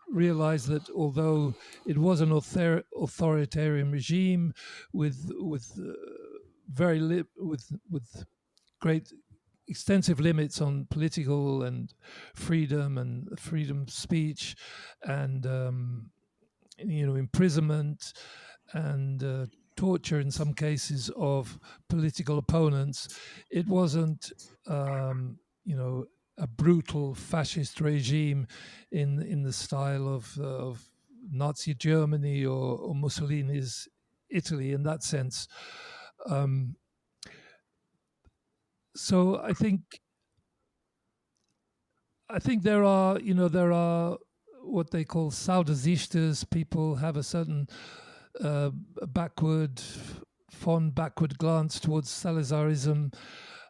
realize that although it was an authoritarian regime with great extensive limits on political and freedom of speech and imprisonment and torture in some cases of political opponents, it wasn't a brutal fascist regime in the style of Nazi Germany or Mussolini's Italy in that sense. So I think there are what they call saudosistas. People have a certain fond backward glance towards Salazarism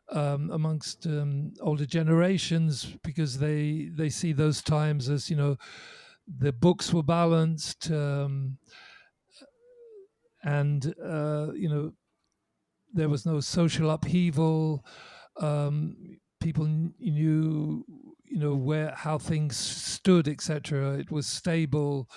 amongst older generations, because they see those times as the books were balanced and there was no social upheaval. People knew how things stood, etc. It was stable.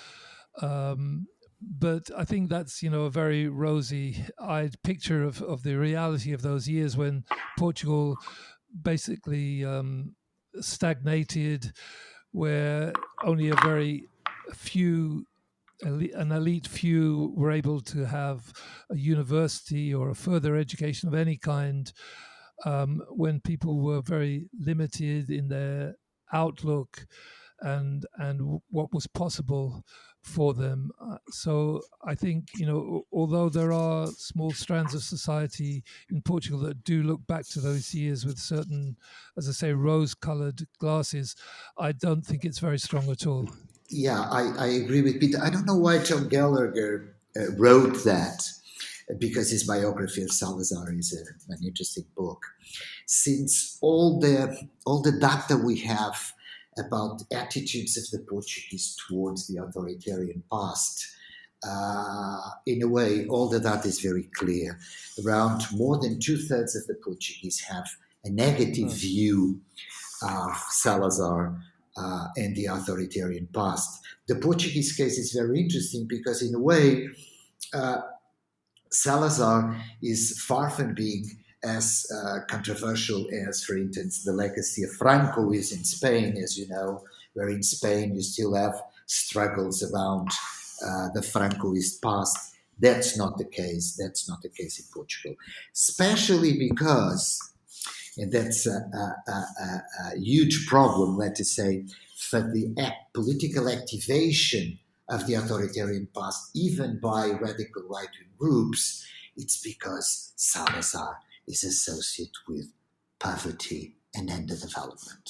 But I think that's a very rosy-eyed picture of the reality of those years when Portugal basically stagnated, where only an elite few were able to have a university or a further education of any kind, when people were very limited in their outlook and what was possible for them. So I think, although there are small strands of society in Portugal that do look back to those years with certain, as I say, rose-colored glasses, I don't think it's very strong at all. Yeah, I agree with Peter. I don't know why Tom Gallagher wrote that, because his biography of Salazar is an interesting book. Since all the data we have about attitudes of the Portuguese towards the authoritarian past, in a way, all the data is very clear. Around more than 2/3 of the Portuguese have a negative view of Salazar and the authoritarian past. The Portuguese case is very interesting because, in a way, Salazar is far from being as controversial as, for instance, the legacy of Franco is in Spain, as you know, where in Spain you still have struggles around the Francoist past. That's not the case. That's not the case in Portugal, especially because, and that's a huge problem, let us say, for the political activation of the authoritarian past, even by radical right-wing groups. It's because Salazar is associated with poverty and underdevelopment.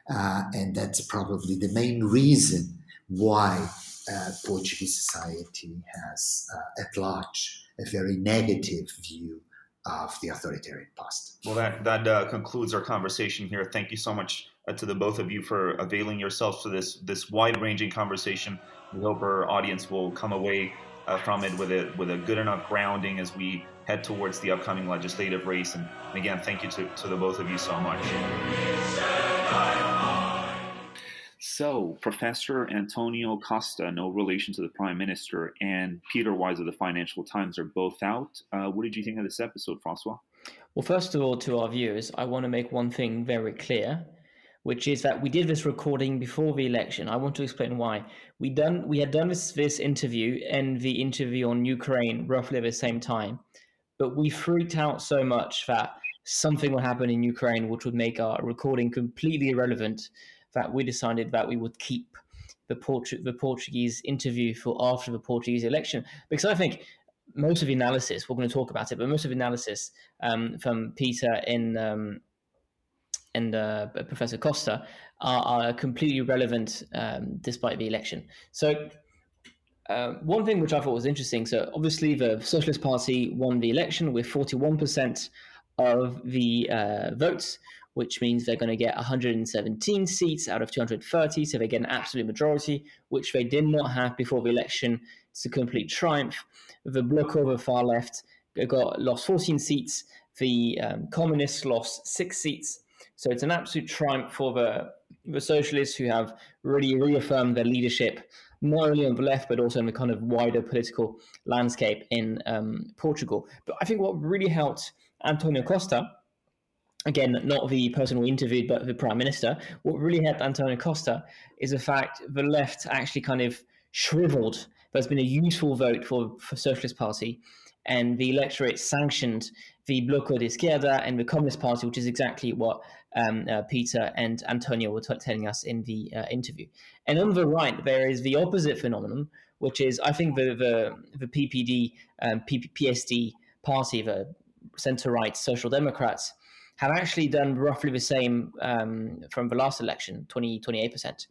And that's probably the main reason why Portuguese society has, at large, a very negative view of the authoritarian past. Well, that concludes our conversation here. Thank you so much to the both of you for availing yourselves to this wide-ranging conversation. We hope our audience will come away from it with a good enough grounding as we head towards the upcoming legislative race. And again, thank you to the both of you so much. So, Professor Antonio Costa, no relation to the Prime Minister, and Peter Wise of the Financial Times are both out. What did you think of this episode, Francois? Well, first of all, to our viewers, I want to make one thing very clear, which is that we did this recording before the election. I want to explain why. We had done this interview and the interview on Ukraine roughly at the same time, but we freaked out so much that something would happen in Ukraine which would make our recording completely irrelevant, that we decided that we would keep the Portuguese interview for after the Portuguese election. Because I think most of the analysis, we're going to talk about it, but most of the analysis from Peter and Professor Costa are completely relevant despite the election. So one thing which I thought was interesting, so obviously the Socialist Party won the election with 41% of the votes, which means they're going to get 117 seats out of 230, so they get an absolute majority, which they did not have before the election. It's a complete triumph. The Bloc of the far left lost 14 seats. The Communists lost 6 seats. So it's an absolute triumph for the Socialists, who have really reaffirmed their leadership, not only on the left, but also in the kind of wider political landscape in Portugal. But I think what really helped António Costa, again, not the person we interviewed, but the Prime Minister, what really helped António Costa is the fact the left actually kind of shriveled. There's been a useful vote for Socialist Party, and the electorate sanctioned the Bloco de Esquerda and the Communist Party, which is exactly what Peter and Antonio were telling us in the interview. And on the right, there is the opposite phenomenon, which is, I think, the PPD, PSD party, the centre-right Social Democrats, have actually done roughly the same from the last election, 28%.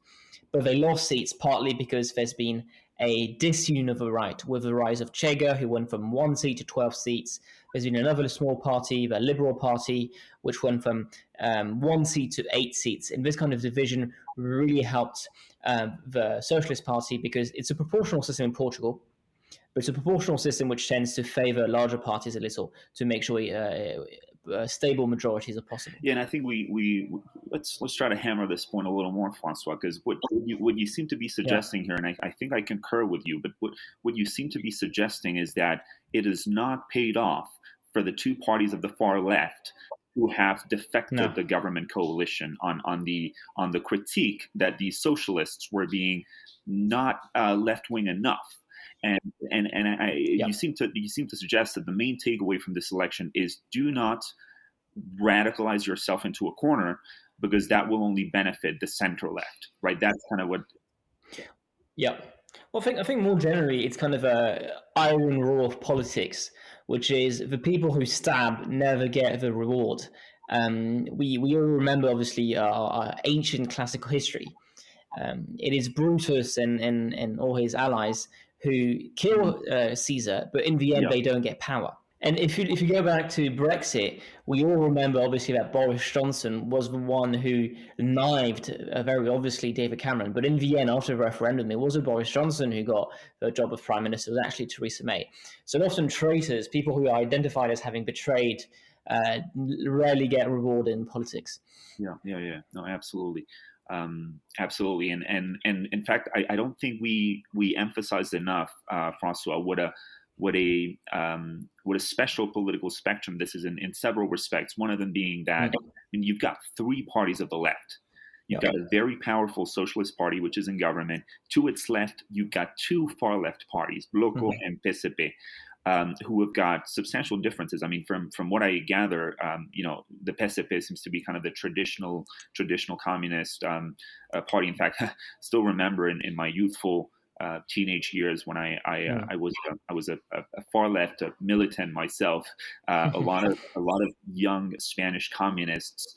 But they lost seats partly because there's been a disunion of the right, with the rise of Chega, who went from 1 seat to 12 seats. There's been another small party, the Liberal Party, which went from 1 seat to 8 seats. And this kind of division really helped the Socialist Party, because it's a proportional system in Portugal, but it's a proportional system which tends to favour larger parties a little to make sure stable majorities are possible. Yeah, and I think we let's try to hammer this point a little more, Francois, because what you seem to be suggesting here, and I think I concur with you, but what you seem to be suggesting is that it is not paid off for the two parties of the far left who have defected the government coalition on the critique that the socialists were being not left wing enough. You seem to suggest that the main takeaway from this election is do not radicalize yourself into a corner, because that will only benefit the center left, right? That's kind of what. Yeah. Well, I think more generally, it's kind of a iron rule of politics, which is the people who stab never get the reward. We all remember, obviously, our ancient classical history. It is Brutus and all his allies who kill Caesar, but in the end, they don't get power. And if you go back to Brexit, we all remember, obviously, that Boris Johnson was the one who knifed, very obviously, David Cameron. But in the end, after the referendum, it wasn't Boris Johnson who got the job of Prime Minister. It was actually Theresa May. So often traitors, people who are identified as having betrayed, rarely get rewarded in politics. Yeah. No, absolutely. Absolutely. And in fact, I don't think we emphasized enough, Francois, what a special political spectrum this is in several respects. One of them being that you've got three parties of the left. You've got a very powerful Socialist Party, which is in government. To its left, you've got two far left parties, Bloco and PCP, who have got substantial differences. I mean, from what I gather, the PCP seems to be kind of the traditional communist party. In fact, I still remember in my youthful teenage years when I was a far left militant myself. A lot of young Spanish communists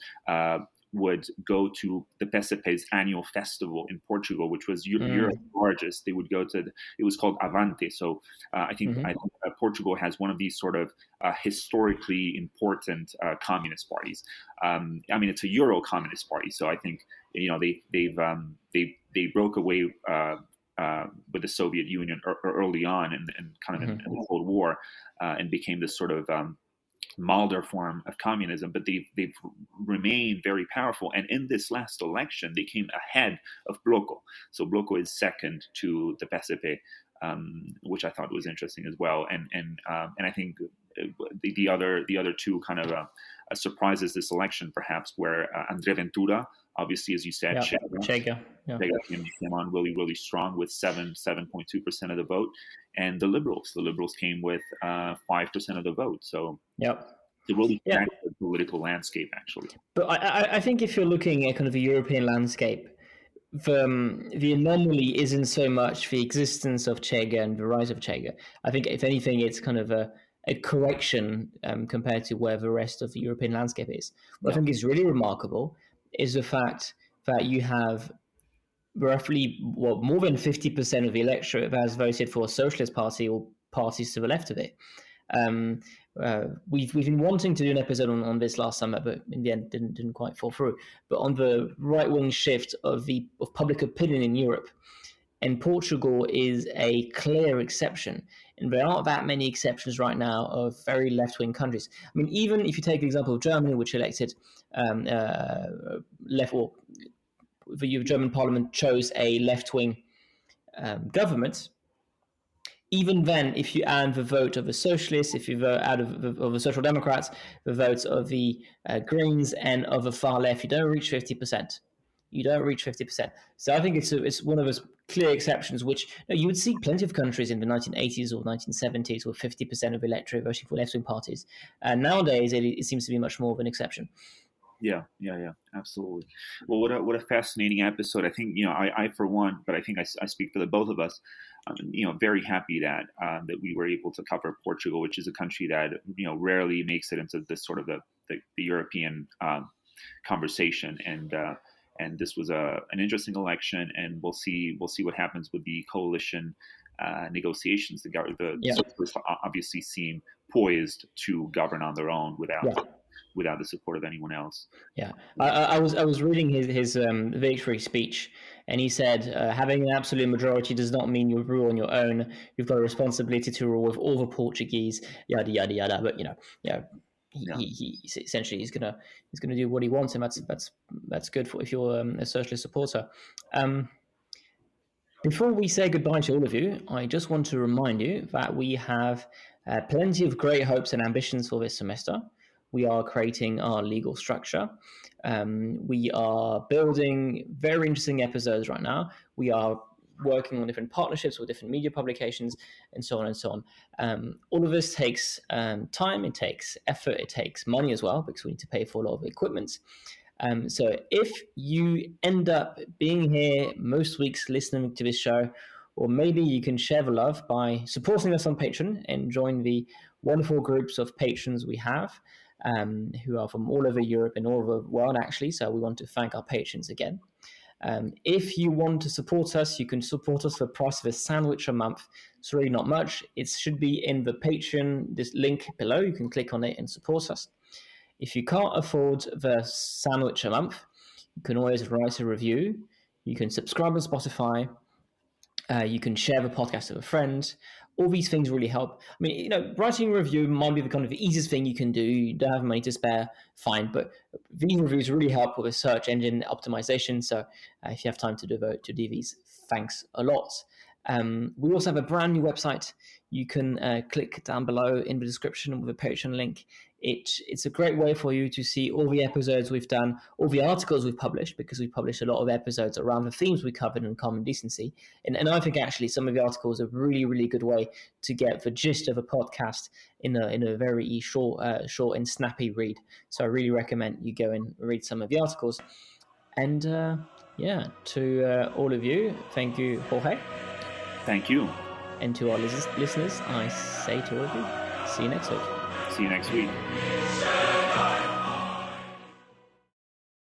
would go to the PCP's annual festival in Portugal, which was Europe's largest. They would go to it was called Avante. So I think Portugal has one of these sort of historically important communist parties. I mean, it's a Euro communist party, so I think they broke away with the Soviet Union early on, and kind of in the Cold War, and became this sort of milder form of communism, but they've remained very powerful. And in this last election, they came ahead of Bloco. So Bloco is second to the PSP, which I thought was interesting as well. And I think the other two kind of surprises this election perhaps were André Ventura, obviously, as you said, Chega came on really strong with 7.2% of the vote, and the Liberals came with 5% of the vote. So it really changed the political landscape, actually. But I think if you're looking at kind of the European landscape, the anomaly isn't so much the existence of Chega and the rise of Chega. I think, if anything, it's kind of a correction compared to where the rest of the European landscape is. What I think is really remarkable is the fact that you have roughly more than 50% of the electorate that has voted for a Socialist party or parties to the left of it. We've been wanting to do an episode on this last summer, but in the end didn't quite fall through. But on the right-wing shift of public opinion in Europe, and Portugal is a clear exception. And there aren't that many exceptions right now of very left-wing countries. I mean, even if you take the example of Germany, which elected left, or the German parliament chose a left-wing government, even then, if you add the vote of the Socialists, if you vote out of the Social Democrats, the votes of the Greens and of the far left, you don't reach 50%. You don't reach 50%. So I think it's one of those clear exceptions, which you would see plenty of countries in the 1980s or 1970s with 50% of the electorate voting for left-wing parties. And nowadays, it seems to be much more of an exception. Yeah, absolutely. Well, what a fascinating episode. I think, I for one, but I think I speak for the both of us, very happy that we were able to cover Portugal, which is a country that, rarely makes it into this sort of the European conversation. And this was an interesting election, and we'll see what happens with the coalition negotiations. The Socialists obviously seem poised to govern on their own without the support of anyone else. Yeah, I was reading his victory speech, and he said, having an absolute majority does not mean you rule on your own. You've got a responsibility to rule with all the Portuguese, yada yada yada. But he essentially he's gonna do what he wants, and that's good for if you're a Socialist supporter. Before we say goodbye to all of you, I just want to remind you that we have plenty of great hopes and ambitions for this semester. We are creating our legal structure. We are building very interesting episodes right now. We are working on different partnerships with different media publications, and so on and so on. All of this takes time, it takes effort, it takes money as well, because we need to pay for a lot of equipment. So if you end up being here most weeks listening to this show, or maybe you can share the love by supporting us on Patreon and join the wonderful groups of patrons we have, who are from all over Europe and all over the world, actually. So we want to thank our patrons again. If you want to support us, you can support us for the price of a sandwich a month. It's really not much. It should be in the Patreon, this link below. You can click on it and support us. If you can't afford the sandwich a month, you can always write a review. You can subscribe on Spotify. You can share the podcast with a friend. All these things really help. I mean, writing a review might be the kind of the easiest thing you can do. You don't have money to spare, fine. But these reviews really help with search engine optimization. So if you have time to devote to do these, thanks a lot. We also have a brand new website. You can click down below in the description with a Patreon link. It's a great way for you to see all the episodes we've done, all the articles we've published, because we publish a lot of episodes around the themes we covered in Common Decency. And I think actually some of the articles are really, really good way to get the gist of a podcast in a very short and snappy read. So I really recommend you go and read some of the articles. And to all of you, thank you, Jorge. Thank you. And to our listeners, I say to all of you, see you next week. See you next week.